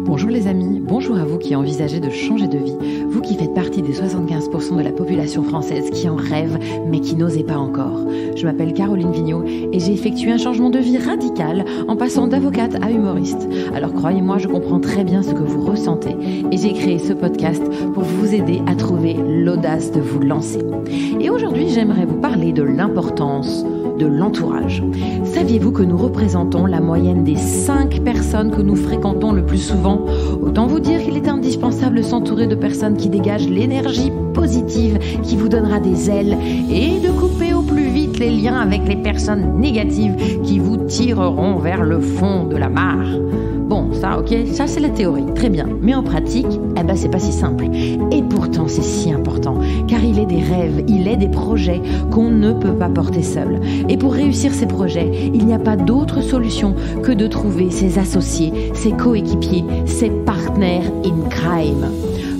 Bonjour les amis, bonjour à vous qui envisagez de changer de vie, vous qui faites partie des 75% de la population française qui en rêve mais qui n'osait pas encore. Je m'appelle Caroline Vigneault et j'ai effectué un changement de vie radical en passant d'avocate à humoriste. Alors croyez-moi, je comprends très bien ce que vous ressentez et j'ai créé ce podcast pour vous aider à trouver l'audace de vous lancer. Et aujourd'hui, j'aimerais vous parler de l'importance de l'entourage. Saviez-vous que nous représentons la moyenne des 5 personnes que nous fréquentons le plus souvent ? Autant vous dire qu'il est indispensable de s'entourer de personnes qui dégagent l'énergie positive qui vous donnera des ailes et de couper au plus vite les liens avec les personnes négatives qui vous tireront vers le fond de la mare. Bon, ça, ok, ça c'est la théorie, très bien. Mais en pratique, c'est pas si simple. Et pourtant, c'est si important, car il est des rêves, il est des projets qu'on ne peut pas porter seul. Et pour réussir ces projets, il n'y a pas d'autre solution que de trouver ses associés, ses coéquipiers, ses partenaires in crime.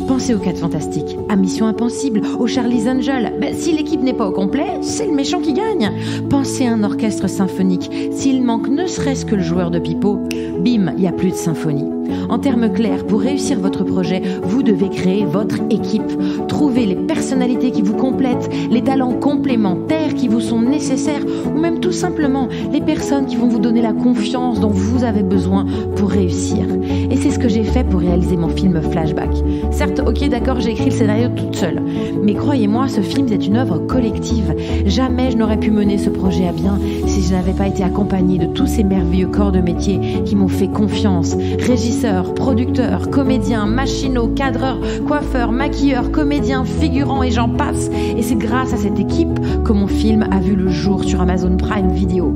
Pensez aux 4 Fantastiques, à Mission Impossible, aux Charlie's Angels. Si l'équipe n'est pas au complet, c'est le méchant qui gagne. Pensez à un orchestre symphonique. S'il manque ne serait-ce que le joueur de pipeau, bim, il n'y a plus de symphonie. En termes clairs, pour réussir votre projet, vous devez créer votre équipe. Trouvez les personnalités qui vous complètent, les talents complémentaires qui vous sont nécessaires, ou même tout simplement les personnes qui vont vous donner la confiance dont vous avez besoin pour réussir. Et c'est ce que j'ai fait pour réaliser mon film Flashback. Certes, ok, d'accord, j'ai écrit le scénario toute seule. Mais croyez-moi, ce film est une œuvre collective. Jamais je n'aurais pu mener ce projet à bien si je n'avais pas été accompagnée de tous ces merveilleux corps de métier qui m'ont fait confiance. Régisseurs, producteurs, comédiens, machinaux, cadreurs, coiffeurs, maquilleurs, comédiens, figurants et j'en passe. Et c'est grâce à cette équipe que mon film a vu le jour sur Amazon Prime Video.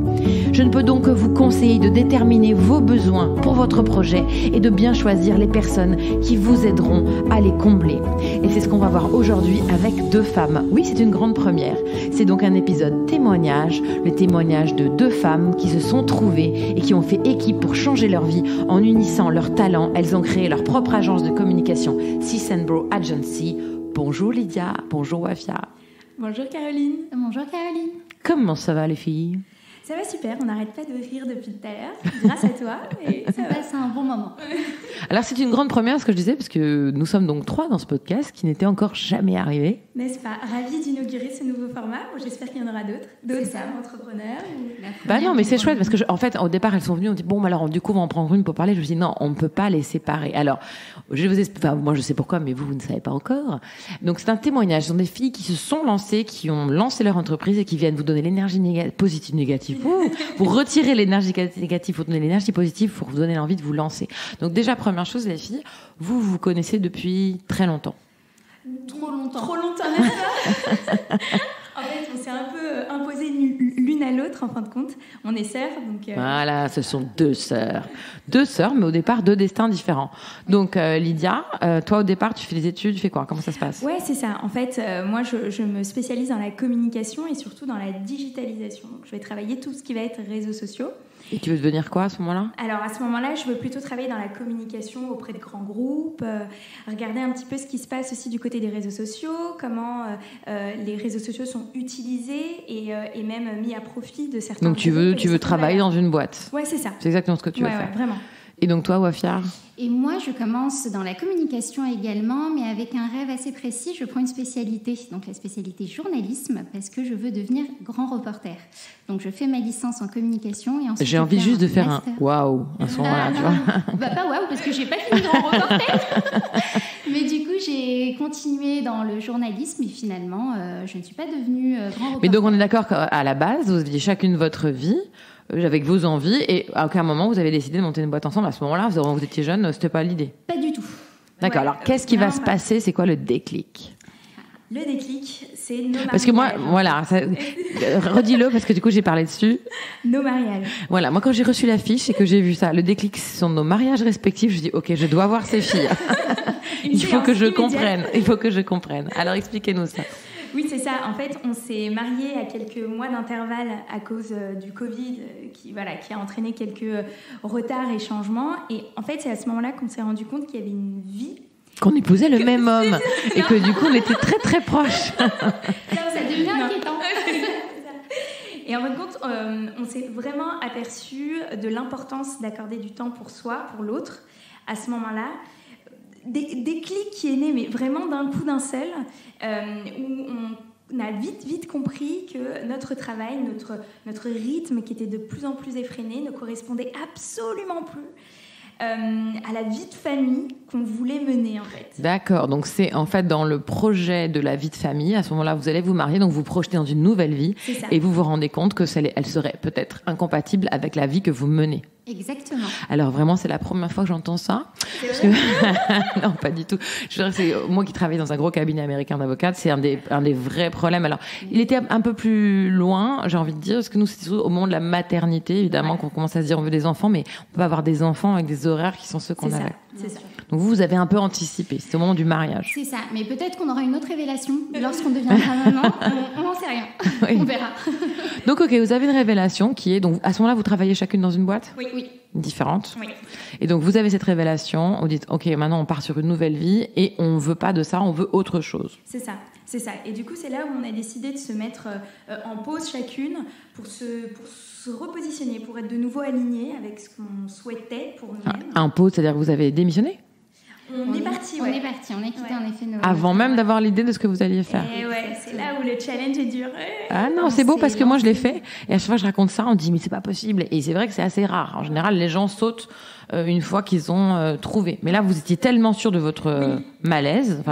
Je ne peux donc que vous conseiller de déterminer vos besoins pour votre projet et de bien choisir les personnes qui vous aideront à les combler. Et c'est ce qu'on va voir aujourd'hui avec 2 femmes. Oui, c'est une grande première. C'est donc un épisode témoignage, le témoignage de 2 femmes qui se sont trouvées et qui ont fait équipe pour changer leur vie en unissant leurs talents. Elles ont créé leur propre agence de communication, Sis & Bro Agency. Bonjour Lydia, bonjour Wafia. Bonjour Caroline. Bonjour Caroline. Comment ça va les filles ? Ça va super, on n'arrête pas de rire depuis tout à l'heure, grâce à toi, et ça passe un bon moment. Alors c'est une grande première ce que je disais, parce que nous sommes donc 3 dans ce podcast qui n'était encore jamais arrivé. N'est-ce pas ? Ravie d'inaugurer ce nouveau format, j'espère qu'il y en aura d'autres femmes entrepreneurs. Non mais c'est chouette, parce que en fait au départ elles sont venues, on dit bon alors du coup on va en prendre une pour parler, je me suis dit non, on ne peut pas les séparer. Alors moi je sais pourquoi, mais vous ne savez pas encore. Donc c'est un témoignage, ce sont des filles qui se sont lancées, qui ont lancé leur entreprise et qui viennent vous donner l'énergie positive, négative. Vous retirez l'énergie négative, vous donner l'énergie positive pour vous donner l'envie de vous lancer. Donc déjà, première chose, les filles, vous connaissez depuis très longtemps. Trop longtemps, n'est-ce pas ? En fait, on s'est un peu imposé l'une à l'autre, en fin de compte. On est sœurs, donc... Voilà, ce sont 2 sœurs. 2 sœurs, mais au départ, 2 destins différents. Donc, Lydia, toi, au départ, tu fais des études, tu fais quoi ? Comment ça se passe ? Ouais, c'est ça. En fait, moi, je me spécialise dans la communication et surtout dans la digitalisation. Donc, je vais travailler tout ce qui va être réseaux sociaux. Et tu veux devenir quoi à ce moment-là ? Alors, à ce moment-là, je veux plutôt travailler dans la communication auprès de grands groupes, regarder un petit peu ce qui se passe aussi du côté des réseaux sociaux, comment les réseaux sociaux sont utilisés et même mis à profit de certains... Donc, tu veux travailler dans une boîte ? Ouais, c'est ça. C'est exactement ce que tu veux faire. Ouais, vraiment. Et donc toi, Wafia ? Et moi, je commence dans la communication également, mais avec un rêve assez précis. Je prends une spécialité, donc la spécialité journalisme, parce que je veux devenir grand reporter. Donc, je fais ma licence en communication et ensuite... J'ai envie juste de faire un waouh à ce moment-là, tu vois. Pas waouh, parce que j'ai pas fini grand reporter. Mais du coup, j'ai continué dans le journalisme et finalement, je ne suis pas devenue grand reporter. Mais donc, on est d'accord qu'à la base, vous aviez chacune votre vie, avec vos envies, et à aucun moment vous avez décidé de monter une boîte ensemble. À ce moment-là, vous étiez jeune, c'était pas l'idée. Pas du tout. D'accord. Alors, qu'est-ce qui va se passer ? C'est quoi le déclic ? Le déclic, c'est nos mariages. Parce que moi, voilà, redis-le parce que du coup j'ai parlé dessus. Nos mariages. Voilà, moi quand j'ai reçu l'affiche et que j'ai vu ça, le déclic, ce sont nos mariages respectifs. Je dis ok, je dois voir ces filles. Il faut que je comprenne. Alors expliquez-nous ça. Oui, c'est ça. En fait, on s'est mariés à quelques mois d'intervalle à cause du Covid qui a entraîné quelques retards et changements. Et en fait, c'est à ce moment-là qu'on s'est rendu compte qu'il y avait une vie. Qu'on épousait le même homme et que du coup, on était très très proches. Ça devient inquiétant. Et en fin de compte, on s'est vraiment aperçu de l'importance d'accorder du temps pour soi, pour l'autre, à ce moment-là. Des clics qui est né, mais vraiment d'un coup d'un seul, où on a vite compris que notre travail, notre rythme qui était de plus en plus effréné ne correspondait absolument plus à la vie de famille qu'on voulait mener en fait. D'accord, donc c'est en fait dans le projet de la vie de famille, à ce moment-là vous allez vous marier, donc vous projetez dans une nouvelle vie et vous vous rendez compte que elle serait peut-être incompatible avec la vie que vous menez. Exactement. Alors vraiment, c'est la première fois que j'entends ça. Parce que... non, pas du tout. Je dirais que c'est moi qui travaille dans un gros cabinet américain d'avocats, c'est un des vrais problèmes. Alors, il était un peu plus loin, j'ai envie de dire, parce que nous, c'est au moment de la maternité, évidemment, qu'on commence à se dire on veut des enfants, mais on peut avoir des enfants avec des horaires qui sont ceux qu'on avait. C'est ça. Donc vous avez un peu anticipé, c'est au moment du mariage. C'est ça, mais peut-être qu'on aura une autre révélation lorsqu'on deviendra maman, on n'en sait rien, oui. On verra. Donc ok, vous avez une révélation qui est, donc à ce moment-là vous travaillez chacune dans une boîte ? Oui. Différente. Oui. Et donc vous avez cette révélation, vous dites ok, maintenant on part sur une nouvelle vie et on veut pas de ça, on veut autre chose. C'est ça. Et du coup, c'est là où on a décidé de se mettre en pause chacune pour se repositionner, pour être de nouveau alignés avec ce qu'on souhaitait pour nous-mêmes. En pause, c'est-à-dire que vous avez démissionné ? On est parti, on est quitté en effet nos... Avant même d'avoir l'idée de ce que vous alliez faire. Et ouais, c'est là où le challenge est dur. Ah non, c'est beau parce que moi je l'ai fait et à chaque fois je raconte ça, on dit mais c'est pas possible et c'est vrai que c'est assez rare. En général, les gens sautent une fois qu'ils ont trouvé. Mais là, vous étiez tellement sûr de votre malaise,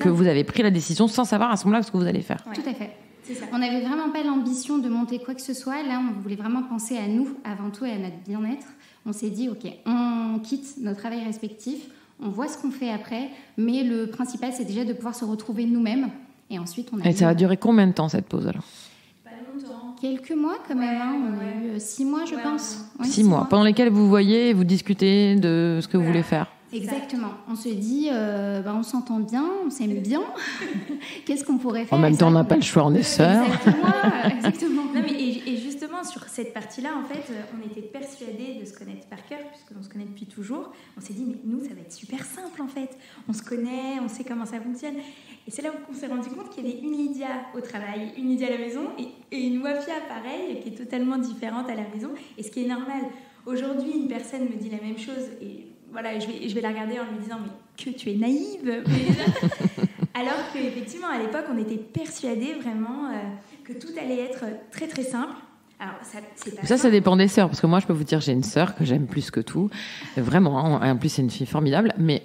que vous avez pris la décision sans savoir à ce moment-là ce que vous allez faire. Ouais. Tout à fait. C'est ça. On n'avait vraiment pas l'ambition de monter quoi que ce soit. Là, on voulait vraiment penser à nous avant tout et à notre bien-être. On s'est dit ok, on quitte nos travails respectifs. On voit ce qu'on fait après, mais le principal, c'est déjà de pouvoir se retrouver nous-mêmes. Et ensuite, on a... Et ça va durer combien de temps, cette pause, alors ? Pas longtemps. Quelques mois, quand même. On a eu 6 mois, je pense. 6 mois, pendant lesquels vous voyez et vous discutez de ce que vous voulez faire. Exactement. On se dit, on s'entend bien, on s'aime bien. Qu'est-ce qu'on pourrait faire ? En même temps, on n'a pas le choix, on est sœurs. Exactement. Non, mais et justement, sur cette partie-là, en fait, on était persuadés de se connaître par cœur, puisqu'on se connaît depuis toujours. On s'est dit, mais nous, ça va être super simple, en fait. On se connaît, on sait comment ça fonctionne. Et c'est là où on s'est rendu compte qu'il y avait une Lydia au travail, une Lydia à la maison, et une Wafia, pareil, qui est totalement différente à la maison. Et ce qui est normal. Aujourd'hui, une personne me dit la même chose, et voilà, je vais la regarder en lui disant, mais que tu es naïve. Alors qu'effectivement, à l'époque, on était persuadés vraiment que tout allait être très très simple. Alors, ça dépend des sœurs, parce que moi, je peux vous dire, j'ai une sœur que j'aime plus que tout. Vraiment, hein, en plus, c'est une fille formidable. Mais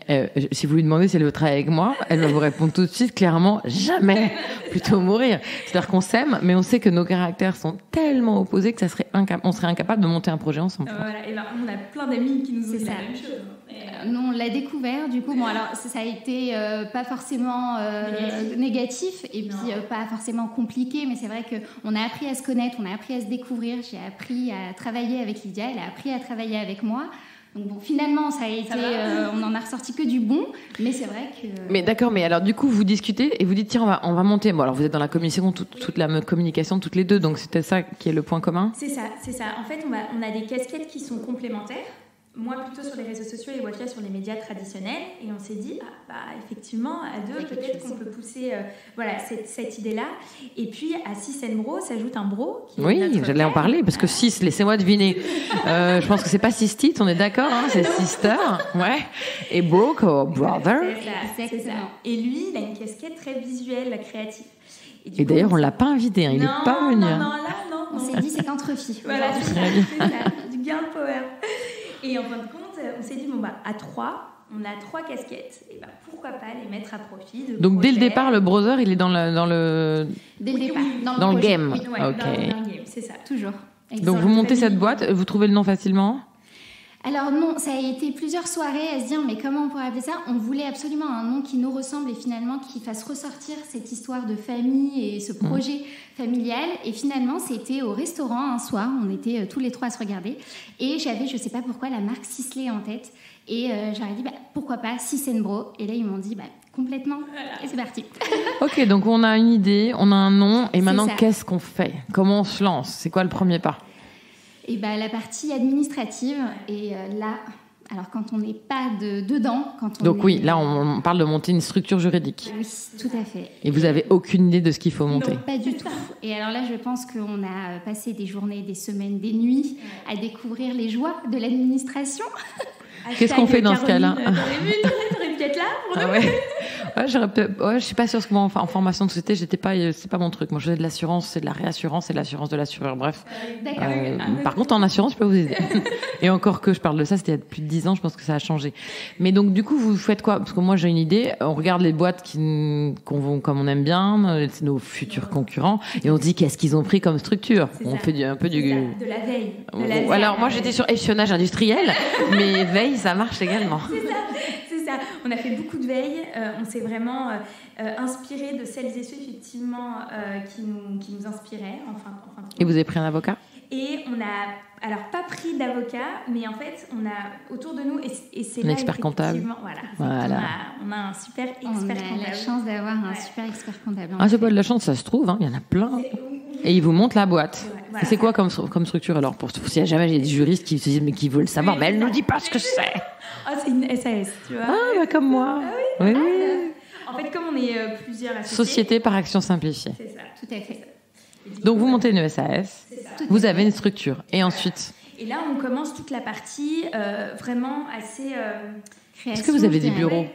si vous lui demandez si elle veut travailler avec moi, elle va vous répondre tout de suite, clairement, jamais. Plutôt mourir. C'est-à-dire qu'on s'aime, mais on sait que nos caractères sont tellement opposés que on serait incapable de monter un projet ensemble. Voilà, et ben, on a plein d'amis qui nous ont dit la même chose. Nous, on l'a découvert, du coup, bon, alors ça a été pas forcément négatif et puis pas forcément compliqué, mais c'est vrai qu'on a appris à se connaître, on a appris à se découvrir. J'ai appris à travailler avec Lydia, elle a appris à travailler avec moi. Donc bon, finalement, ça a été, on en a ressorti que du bon, mais c'est vrai que... Mais d'accord, mais alors du coup, vous discutez et vous dites, tiens, on va monter. Bon, alors vous êtes dans la communication, toute la communication toutes les deux, donc c'était ça qui est le point commun ? C'est ça. En fait, on a des casquettes qui sont complémentaires. Moi, plutôt sur les réseaux sociaux et Wafia sur les médias traditionnels. Et on s'est dit, effectivement, à deux, peut-être qu'on peut pousser cette idée-là. Et puis, à Sis & Bro, s'ajoute un bro. Oui, j'allais en parler, parce que Sis, laissez-moi deviner. Je pense que c'est pas Sistit, on est d'accord, hein, c'est Sister. Ouais. Et Bro, Brother. C'est ça. Et lui, il a une casquette très visuelle, créative. Et d'ailleurs, on l'a pas invité, hein, il n'est pas venu. Non. On s'est dit, c'est qu'entre filles. Voilà, c'est ça, du girl power. Et en fin de compte, on s'est dit, à 3, on a 3 casquettes. Et pourquoi pas les mettre à profit de Donc, dès le départ, le brother, il est dans le... Dès le départ. Dans le game. Oui, okay. Dans le game, c'est ça. Toujours. Donc, vous montez cette boîte, vous trouvez le nom facilement ? Alors non, ça a été plusieurs soirées à se dire mais comment on pourrait appeler ça ? On voulait absolument un nom qui nous ressemble et finalement qui fasse ressortir cette histoire de famille et ce projet familial. Et finalement, c'était au restaurant un soir, on était tous les 3 à se regarder et j'avais, je sais pas pourquoi, la marque Sisley en tête et j'aurais dit pourquoi pas Sis & Bro, et là ils m'ont dit complètement, et c'est parti. Ok, donc on a une idée, on a un nom et maintenant ça. Qu'est-ce qu'on fait ? Comment on se lance ? C'est quoi le premier pas ? Et la partie administrative, et là, Alors, quand on n'est pas dedans... Donc oui, là, on parle de monter une structure juridique. Oui, tout à fait. Et vous n'avez aucune idée de ce qu'il faut monter? Non, pas du tout. Et alors là, je pense qu'on a passé des journées, des semaines, des nuits à découvrir les joies de l'administration. Qu'est-ce qu'on fait dans ce cas-là? T'aurais pu être là pour nous. Je suis pas sûre parce que moi, en formation de société, c'est pas mon truc. Moi, je faisais de l'assurance, c'est de la réassurance, c'est de l'assurance de l'assureur. Bref. Par contre, en assurance, je peux vous aider. Et encore que je parle de ça, c'était il y a plus de 10 ans, je pense que ça a changé. Mais donc, du coup, vous faites quoi? Parce que moi, j'ai une idée. On regarde les boîtes comme on aime bien, c'est nos futurs concurrents, et on se dit qu'est-ce qu'ils ont pris comme structure. On fait un peu de la veille. Alors, moi, j'étais sur échantillonnage industriel, mais veille, ça marche également. C'est ça. On a fait beaucoup de veille. On s'est vraiment inspiré de celles et ceux effectivement qui nous inspiraient. Et vous avez pris un avocat? Et on a, alors pas pris d'avocat, mais en fait, on a autour de nous, et c'est un là expert comptable. Voilà. On a un super expert comptable. On a la chance d'avoir un super expert comptable. Ah, c'est pas de la chance, ça se trouve, il y en a plein. Et ils vous montrent la boîte. Voilà. C'est quoi comme structure alors? S'il y a jamais des juristes qui se disent mais qui veulent le savoir, mais elle ne nous dit pas ce que c'est. Ah, c'est une SAS, tu vois. Ah, comme moi. Ah, oui. En fait, comme on est plusieurs associés. Société par action simplifiée. C'est ça, tout à fait. Donc vous montez une SAS, vous avez une structure, et ensuite? Et là, on commence toute la partie vraiment assez... Est-ce que vous avez des bureaux?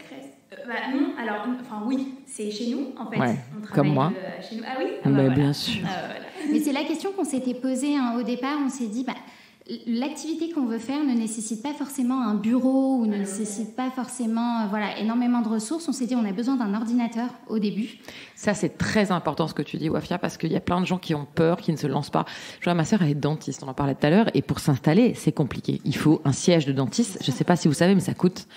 Non, alors, oui, c'est chez nous, en fait. Ouais, on comme moi. Chez nous. Ah oui? Mais bien sûr. Voilà. Mais c'est la question qu'on s'était posée au départ. On s'est dit, l'activité qu'on veut faire ne nécessite pas forcément un bureau ou ne nécessite pas forcément énormément de ressources. On s'est dit, on a besoin d'un ordinateur au début. Ça, c'est très important ce que tu dis, Wafia, parce qu'il y a plein de gens qui ont peur, qui ne se lancent pas. Je vois, ma sœur, elle est dentiste, on en parlait tout à l'heure, et pour s'installer, c'est compliqué. Il faut un siège de dentiste. Je ne sais pas si vous savez, mais ça coûte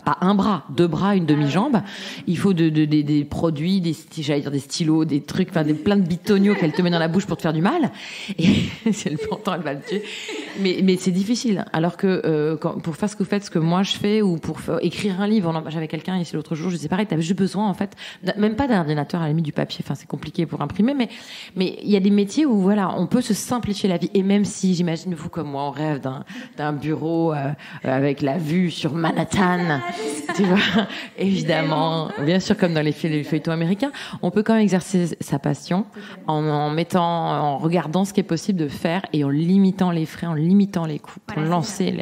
pas un bras, 2 bras, une demi-jambe. Il faut des produits, des stylos, des trucs, plein de bitoniaux qu'elle te met dans la bouche pour te faire du mal. Et si elle l'entend, elle va le tuer. Mais c'est difficile. Alors que pour faire ce que vous faites, ce que moi je fais, ou pour écrire un livre, j'avais quelqu'un ici l'autre jour, je disais pareil, t'avais juste besoin en fait, même pas d'un ordinateur, à la limite du papier. Enfin, c'est compliqué pour imprimer, mais il y a des métiers où on peut se simplifier la vie. Et même si, j'imagine vous comme moi, on rêve d'un bureau avec la vue sur Manhattan. Tu vois, évidemment, bien sûr, comme dans les feuilletons américains, on peut quand même exercer sa passion en regardant ce qui est possible de faire et en limitant les frais, en limitant les coûts pour lancer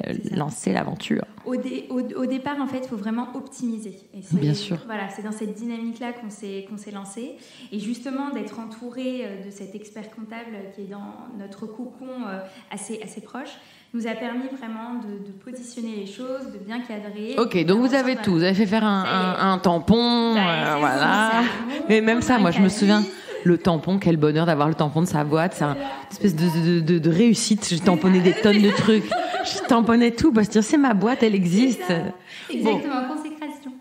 l'aventure. Au départ, en fait, il faut vraiment optimiser. Et bien sûr. Voilà, c'est dans cette dynamique-là qu'on s'est lancé. Et justement, d'être entouré de cet expert comptable qui est dans notre cocon assez proche, nous a permis vraiment de positionner les choses, de bien cadrer. Ok, donc vous avez tout. Vous avez fait faire un tampon, voilà. Mais même ça, moi, je me souviens, le tampon, quel bonheur d'avoir le tampon de sa boîte. C'est une espèce de réussite. J'ai tamponné des tonnes de trucs. Je tamponnais tout parce que c'est ma boîte, elle existe. Exactement, consécration.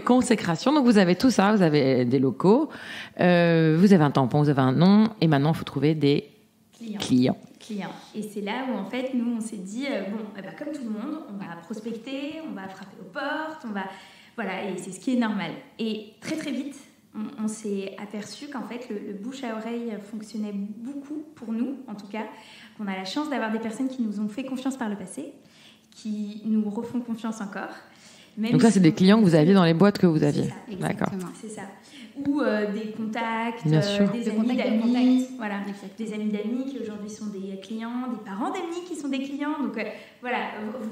Consécration. Donc vous avez tout ça, vous avez des locaux, vous avez un tampon, vous avez un nom, et maintenant il faut trouver des clients. Et c'est là où en fait nous on s'est dit comme tout le monde, on va prospecter, on va frapper aux portes, et c'est ce qui est normal. Et très très vite on s'est aperçu qu'en fait le bouche à oreille fonctionnait beaucoup pour nous, en tout cas, qu'on a la chance d'avoir des personnes qui nous ont fait confiance par le passé, qui nous refont confiance encore. Donc ça, c'est des clients que vous aviez dans les boîtes que vous aviez. C'est ça, d'accord. C'est ça. Ou des contacts, bien sûr. des amis d'amis, des amis d'amis qui aujourd'hui sont des clients, des parents d'amis qui sont des clients. Donc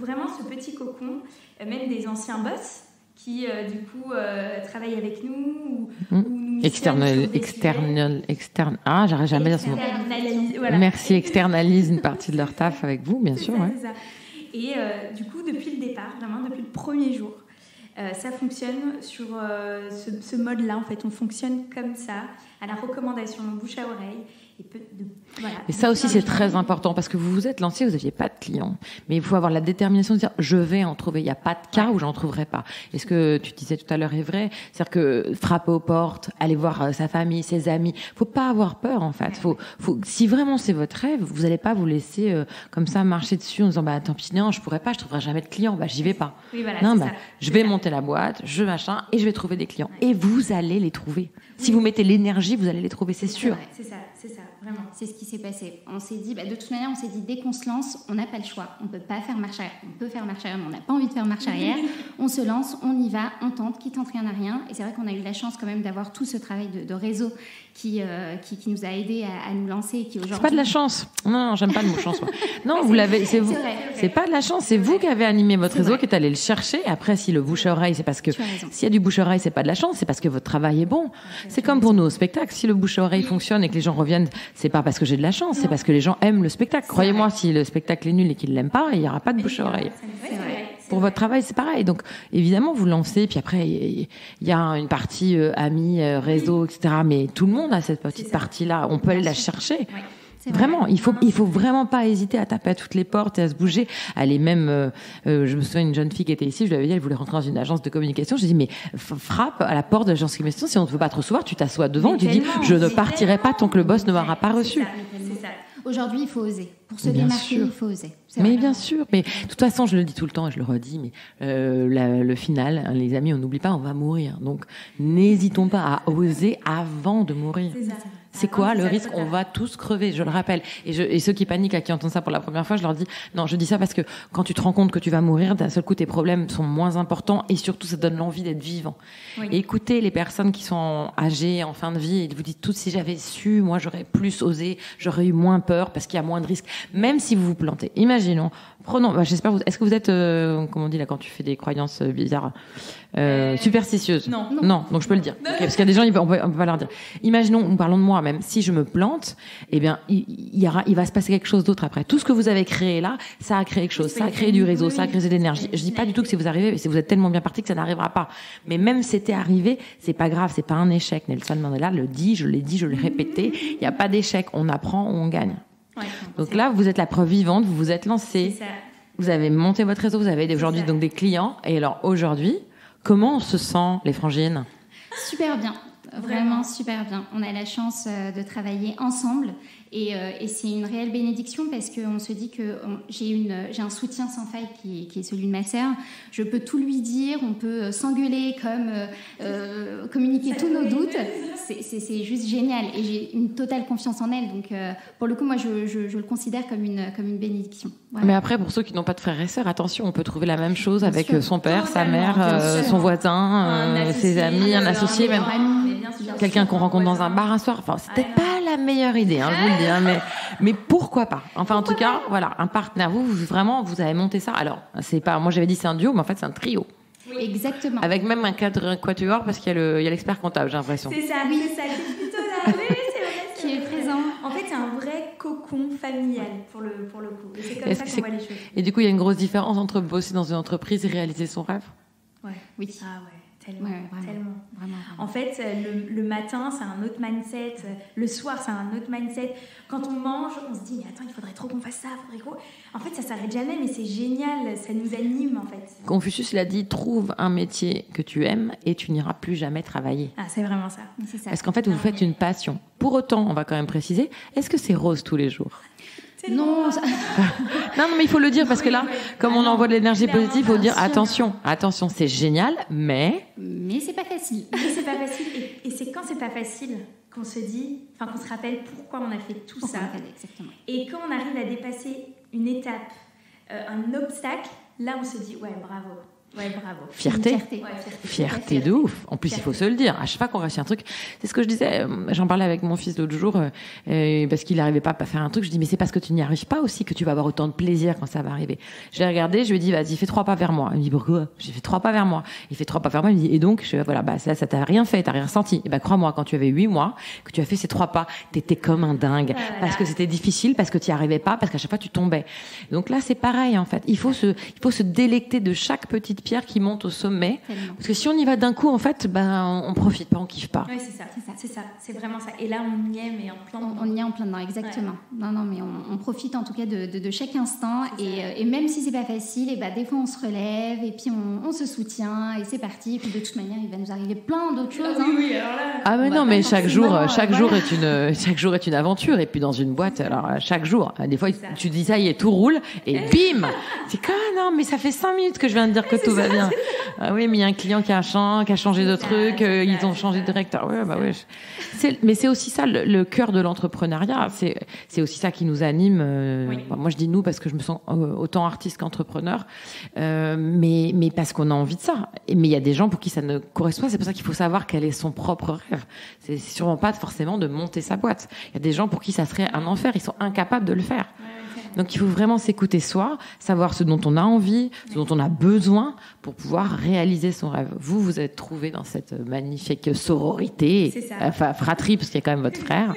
vraiment ce petit cocon, même des anciens boss qui du coup travaillent avec nous ou nous externe. Ah, j'arrive jamais à dire ce mot. Merci, externalise une partie de leur taf avec vous, bien sûr. C'est ça. Et du coup, depuis le départ, vraiment depuis le premier jour, ça fonctionne sur ce mode-là. En fait, on fonctionne comme ça, à la recommandation, bouche à oreille. Et ça aussi, c'est très important parce que vous vous êtes lancé, vous n'aviez pas de clients. Mais il faut avoir la détermination de dire je vais en trouver. Il n'y a pas de cas où j'en trouverai pas. Et ce que tu disais tout à l'heure est vrai. C'est-à-dire que frapper aux portes, aller voir sa famille, ses amis. Faut pas avoir peur en fait. Si vraiment c'est votre rêve, vous n'allez pas vous laisser comme ça marcher dessus en disant tant pis, non, je pourrais pas, je trouverai jamais de clients. J'y vais pas. Oui, voilà, je vais monter la boîte, et je vais trouver des clients. Et vous allez les trouver. Si vous mettez l'énergie, vous allez les trouver, c'est sûr. C'est ça, vraiment. C'est ce qui s'est passé. On s'est dit, de toute manière, dès qu'on se lance, on n'a pas le choix. On ne peut pas faire marche arrière. On peut faire marche arrière, mais on n'a pas envie de faire marche arrière. On se lance, on y va, on tente, qui tente rien n'a rien. Et c'est vrai qu'on a eu la chance quand même d'avoir tout ce travail de réseau qui nous a aidés à nous lancer. Qui aujourd'hui... C'est pas de la chance. Non, j'aime pas le mot chance. Non, vous l'avez. C'est vous. C'est pas de la chance. C'est vous qui avez animé votre réseau, qui est allé le chercher. Après, si le bouche à oreille, c'est parce que s'il y a du bouche à oreille, c'est pas de la chance. C'est parce que votre travail est bon. C'est comme pour nous au spectacle. Si le bouche à oreille fonctionne et que les gens reviennent, c'est pas parce que j'ai de la chance. C'est parce que les gens aiment le spectacle. Croyez-moi, si le spectacle est nul et qu'ils l'aiment pas, il y aura pas de bouche à oreille. Pour votre travail, c'est pareil. Donc, évidemment, vous lancez, puis après, il y a une partie amis, réseau, etc. Mais tout le monde a cette petite partie-là. On peut aller la chercher. Vraiment, il faut vraiment pas hésiter à taper à toutes les portes et à se bouger. Elle est même, je me souviens, une jeune fille qui était ici, je lui avais dit, elle voulait rentrer dans une agence de communication. Je lui ai dit, mais frappe à la porte de l'agence de communication. Si on ne veut pas te recevoir, tu t'assois devant, tu dis, je ne partirai pas tant que le boss ne m'aura pas reçu. C'est ça. Aujourd'hui, il faut oser. Pour se démarquer, il faut oser. Mais bien sûr. Mais de toute façon, je le dis tout le temps et je le redis, mais le final, hein, les amis, on n'oublie pas, on va mourir. Donc, n'hésitons pas à oser avant de mourir. C'est ça. C'est quoi le risque? On va tous crever, je le rappelle. Et ceux qui paniquent, à qui entendent ça pour la première fois, je leur dis, non, je dis ça parce que quand tu te rends compte que tu vas mourir, d'un seul coup, tes problèmes sont moins importants et surtout, ça donne l'envie d'être vivant. Oui. Et écoutez les personnes qui sont âgées, en fin de vie, et vous dites toutes, si j'avais su, moi, j'aurais plus osé, j'aurais eu moins peur parce qu'il y a moins de risques. Même si vous vous plantez. Imaginons, prenons, j'espère, est-ce que vous êtes, comment on dit là, quand tu fais des croyances bizarres, superstitieuses? Non, donc je peux le dire. Okay, parce qu'il y a des gens, on peut pas leur dire. Imaginons, nous parlons de moi, même si je me plante, eh bien, il va se passer quelque chose d'autre après. Tout ce que vous avez créé là, ça a créé quelque chose, ça a créé du réseau, ça a créé de l'énergie. Je dis pas du tout que si vous arrivez, si vous êtes tellement bien parti que ça n'arrivera pas. Mais même si c'était arrivé, c'est pas grave, c'est pas un échec. Nelson Mandela le dit, je l'ai répété. Il n'y a pas d'échec. On apprend, on gagne. Ouais, donc là, vous êtes la preuve vivante, vous vous êtes lancé, vous avez monté votre réseau, vous avez aujourd'hui donc des clients. Et alors aujourd'hui, comment on se sent, les frangines? Super bien. Vraiment super bien. On a la chance de travailler ensemble et c'est une réelle bénédiction parce qu'on se dit que j'ai un soutien sans faille qui est celui de ma sœur. Je peux tout lui dire, on peut s'engueuler comme communiquer tous nos doutes. C'est juste génial et j'ai une totale confiance en elle. Donc pour le coup, moi je le considère comme une bénédiction. Voilà. Mais après, pour ceux qui n'ont pas de frères et sœurs, attention, on peut trouver la même chose avec son père, sa mère, son voisin, ses amis, un associé, même quelqu'un qu'on rencontre dans un bar un soir. Enfin, c'était pas la meilleure idée, hein, je vous le dis, hein, mais pourquoi pas? Enfin, en tout cas, voilà, un partenaire. Vous avez monté ça. Alors, c'est pas, moi j'avais dit c'est un duo, mais en fait c'est un trio. Oui. Exactement. Avec même un cadre quatuor parce qu'il y a l'expert comptable, j'ai l'impression. C'est ça, oui, c'est ça, qui est plutôt là. Oui, c'est vrai. Qui est présent. En fait, c'est un vrai cocon familial pour le coup. Et c'est comme ça qu'on voit les choses. Et du coup, il y a une grosse différence entre bosser dans une entreprise et réaliser son rêve? Ouais. Oui. Ah ouais. Tellement, tellement. Vraiment. En fait, le matin, c'est un autre mindset. Le soir, c'est un autre mindset. Quand on mange, on se dit, mais attends, il faudrait trop qu'on fasse ça. En fait, ça s'arrête jamais, mais c'est génial. Ça nous anime, en fait. Confucius l'a dit, trouve un métier que tu aimes et tu n'iras plus jamais travailler. Ah, c'est vraiment ça. C'est ça. Parce qu'en fait, vous faites une passion. Pour autant, on va quand même préciser, est-ce que c'est rose tous les jours? Non, non, mais il faut le dire parce que là, comme on envoie de l'énergie positive, il faut dire attention, c'est génial, mais c'est pas facile. C'est pas facile. Et c'est quand c'est pas facile qu'on se dit, qu'on se rappelle pourquoi on a fait tout ça. Exactement. Et quand on arrive à dépasser une étape, un obstacle, là on se dit ouais, bravo. Ouais, bravo. Fierté de ouf. En plus, il faut se le dire. À chaque fois qu'on réussit un truc, c'est ce que je disais. J'en parlais avec mon fils l'autre jour parce qu'il n'arrivait pas à faire un truc. Je dis mais c'est parce que tu n'y arrives pas aussi que tu vas avoir autant de plaisir quand ça va arriver. Je l'ai regardé, je lui ai dit vas-y, fais 3 pas vers moi. Il me dit pourquoi? J'ai fait 3 pas vers moi. Il fait 3 pas vers moi. Il me dit et donc ça t'a rien fait, t'as rien ressenti. Et crois-moi, quand tu avais 8 mois, que tu as fait ces 3 pas, t'étais comme un dingue parce que c'était difficile, parce que tu n'y arrivais pas, parce qu'à chaque fois tu tombais. Donc là, c'est pareil en fait. Il faut se délecter de chaque petite pierre qui monte au sommet. Tellement. Parce que si on y va d'un coup, en fait, on profite pas, on kiffe pas. Oui, c'est ça. C'est vraiment ça. Et là, on y est, mais en plein dedans. On y est en plein dedans, exactement. Ouais. Non, mais on profite en tout cas de chaque instant. Et même si c'est pas facile, des fois on se relève et puis on se soutient et c'est parti. Et puis de toute manière, il va nous arriver plein d'autres choses. Oui, alors là. Ah mais non, mais chaque jour est une aventure. Et puis dans une boîte, alors chaque jour, des fois tu dis ça y est, tout roule et bim. C'est quoi? Non, mais ça fait 5 minutes que je viens de dire que tout tout va bien. Ah oui, mais il y a un client qui a changé de truc, ils ont changé de directeur. Ouais, bah ouais. Mais c'est aussi ça le cœur de l'entrepreneuriat. C'est aussi ça qui nous anime. Moi, je dis nous parce que je me sens autant artiste qu'entrepreneur, mais parce qu'on a envie de ça. Mais il y a des gens pour qui ça ne correspond pas. C'est pour ça qu'il faut savoir quel est son propre rêve. C'est sûrement pas forcément de monter sa boîte. Il y a des gens pour qui ça serait un enfer. Ils sont incapables de le faire. Donc, il faut vraiment s'écouter soi, savoir ce dont on a envie, ce dont on a besoin pour pouvoir réaliser son rêve. Vous êtes trouvé dans cette magnifique sororité, enfin fratrie, parce qu'il y a quand même votre frère,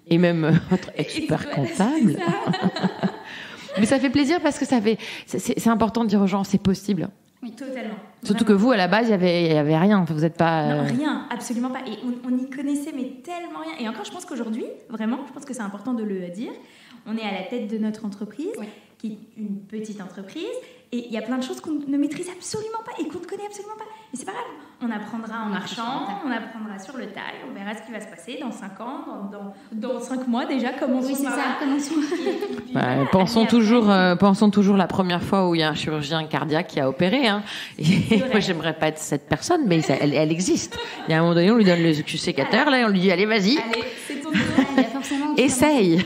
et même votre expert comptable. Mais ça fait plaisir parce que c'est important de dire aux gens, c'est possible. Oui, totalement. Surtout que vous, à la base, il y avait rien. Enfin, vous n'êtes pas... Non, rien, absolument pas. Et on y connaissait, mais tellement rien. Et encore, je pense qu'aujourd'hui, vraiment, je pense que c'est important de le dire. On est à la tête de notre entreprise, qui est une petite entreprise, et il y a plein de choses qu'on ne maîtrise absolument pas et qu'on ne connaît absolument pas. Et c'est pas grave. On apprendra en marchant, on apprendra sur le tas, on verra ce qui va se passer dans 5 ans, dans 5 mois déjà, commençons par là. Pensons toujours la première fois où il y a un chirurgien cardiaque qui a opéré. Hein. Et moi, j'aimerais pas être cette personne, mais elle existe. Il y a un moment donné, on lui donne le sécateur, là, et on lui dit, allez, vas-y. Allez, c'est ton tour. Essaye.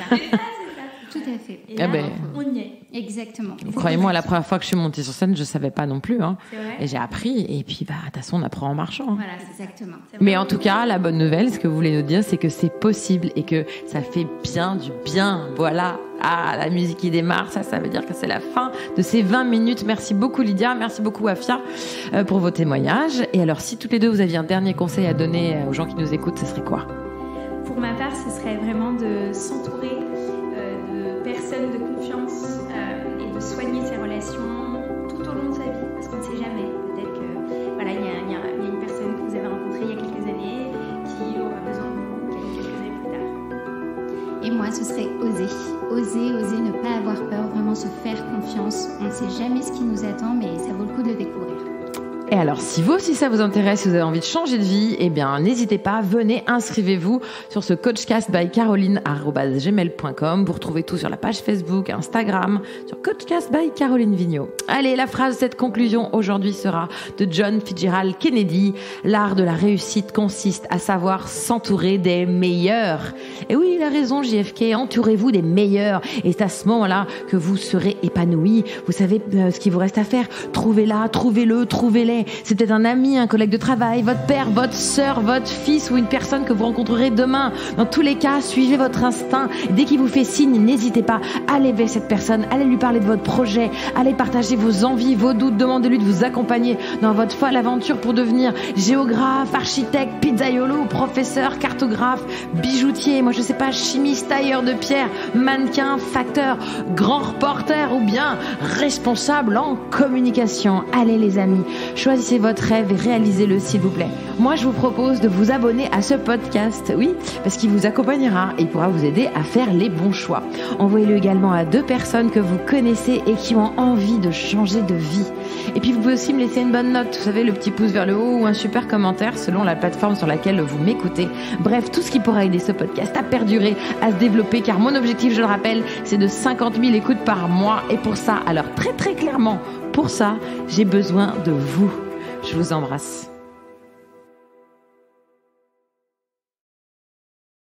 Tout à fait. Et là, on y est. Exactement. Croyez-moi, la première fois que je suis montée sur scène, je savais pas non plus. Hein. C'est vrai. Et j'ai appris. Et puis, de toute façon, on apprend en marchant. Hein. Voilà, exactement. Mais en tout cas, la bonne nouvelle, ce que vous voulez nous dire, c'est que c'est possible et que ça fait bien du bien. Voilà. Ah, la musique qui démarre, ça veut dire que c'est la fin de ces 20 minutes. Merci beaucoup Lydia, merci beaucoup Afia pour vos témoignages. Et alors, si toutes les deux, vous aviez un dernier conseil à donner aux gens qui nous écoutent, ce serait quoi ? Pour ma part, ce serait vraiment de s'entourer de personnes de confiance et de soigner ses relations tout au long de sa vie, parce qu'on ne sait jamais. Peut-être que voilà, il y a une personne que vous avez rencontrée il y a quelques années qui aura besoin de vous quelques années plus tard. Et moi, ce serait oser ne pas avoir peur, vraiment se faire confiance. On ne sait jamais ce qui nous attend, mais ça vaut le coup de le découvrir. Et alors, si vous aussi ça vous intéresse, si vous avez envie de changer de vie, eh bien, n'hésitez pas, venez, inscrivez-vous sur ce Coachcast by Caroline@gmail.com. Vous retrouvez tout sur la page Facebook, Instagram, sur Coachcast by Caroline Vigneault. Allez, la phrase de cette conclusion aujourd'hui sera de John Fitzgerald Kennedy. L'art de la réussite consiste à savoir s'entourer des meilleurs. Et oui, il a raison, JFK, entourez-vous des meilleurs. Et c'est à ce moment-là que vous serez épanoui. Vous savez ce qu'il vous reste à faire. Trouvez-la, trouvez-le, trouvez-les. C'est peut-être un ami, un collègue de travail, votre père, votre sœur, votre fils ou une personne que vous rencontrerez demain. Dans tous les cas, suivez votre instinct. Dès qu'il vous fait signe, n'hésitez pas. Allez vers cette personne, allez lui parler de votre projet, allez partager vos envies, vos doutes, demandez-lui de vous accompagner dans votre folle aventure pour devenir géographe, architecte, pizzaiolo, professeur, cartographe, bijoutier, moi je sais pas, chimiste, tailleur de pierre, mannequin, facteur, grand reporter ou bien responsable en communication. Allez les amis, choisissez votre rêve et réalisez-le s'il vous plaît. Moi je vous propose de vous abonner à ce podcast, oui, parce qu'il vous accompagnera et il pourra vous aider à faire les bons choix. Envoyez-le également à 2 personnes que vous connaissez et qui ont envie de changer de vie. Et puis vous pouvez aussi me laisser une bonne note, vous savez, le petit pouce vers le haut ou un super commentaire selon la plateforme sur laquelle vous m'écoutez. Bref, tout ce qui pourra aider ce podcast à perdurer, à se développer, car mon objectif, je le rappelle, c'est de 50 000 écoutes par mois. Et pour ça, alors très très clairement, pour ça, j'ai besoin de vous. Je vous embrasse.